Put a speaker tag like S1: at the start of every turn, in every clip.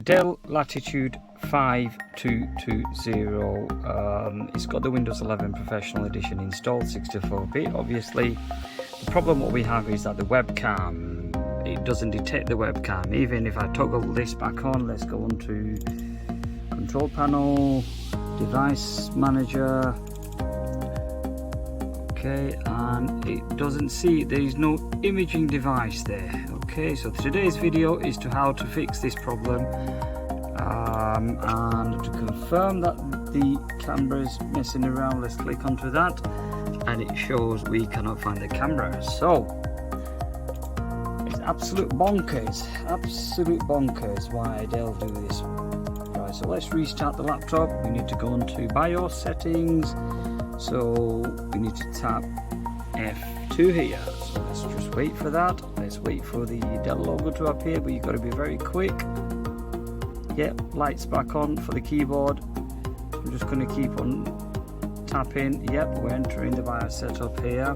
S1: Dell Latitude 5220. It's got the Windows 11 Professional Edition installed, 64-bit. Obviously, the problem what we have is that the webcam, it doesn't detect the webcam. Even if I toggle this back on, let's go on to Control Panel, Device Manager. Okay, and it doesn't see, there is no imaging device there. Okay, so today's video is to how to fix this problem, and to confirm that the camera is messing around, let's click onto that, and it shows we cannot find the camera. So it's absolute bonkers why Dell do this. Right, so let's restart the laptop. We need to go into BIOS settings. So we need to tap F2 here. So let's just wait for that. Let's wait for the Dell logo to appear, but you've got to be very quick. Yep, lights back on for the keyboard. I'm just going to keep on tapping. Yep, we're entering the BIOS setup here.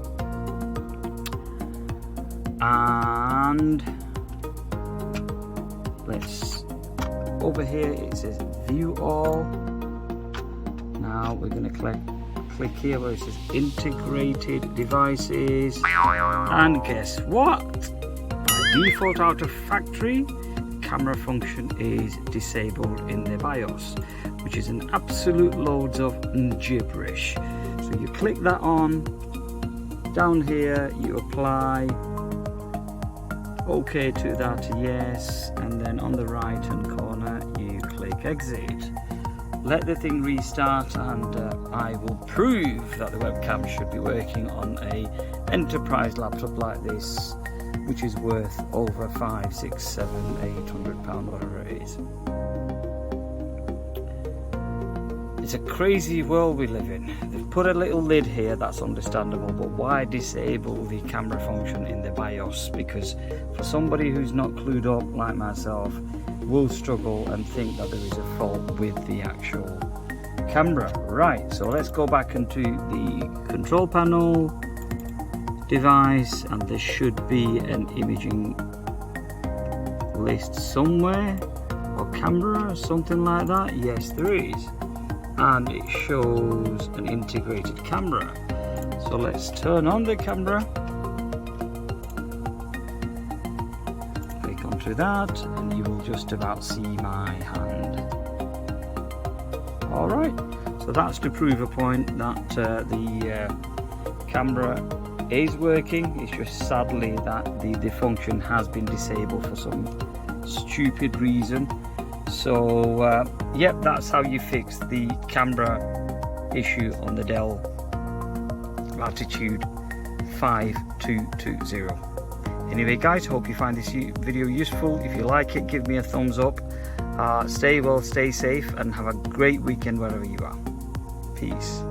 S1: And let's, over here it says view all. Now we're going to click here where it says integrated devices, and guess what? By default out of factory, camera function is disabled in the BIOS, which is an absolute loads of gibberish. So you click that on, down here you apply, OK to that, yes, and then on the right hand corner you click exit. Let the thing restart, and I will prove that the webcam should be working on a enterprise laptop like this, which is worth over £500, £600, £700, £800, whatever it is. It's a crazy world we live in. They've put a little lid here, that's understandable, but why disable the camera function in the BIOS? Because for somebody who's not clued up like myself, will struggle and think that there is a fault with the actual camera. Right, so let's go back into the control panel, device, and there should be an imaging list somewhere, or camera, something like that. Yes, there is, and it shows an integrated camera. So let's turn on the camera, click onto that, and you will just about see my hand. Alright, so that's to prove a point that the camera is working. It's just sadly that the function has been disabled for some stupid reason. So yep, that's how you fix the camera issue on the Dell Latitude 5220. Anyway guys, hope you find this video useful. If you like it, give me a thumbs up. Stay well, stay safe, and have a great weekend wherever you are. Peace.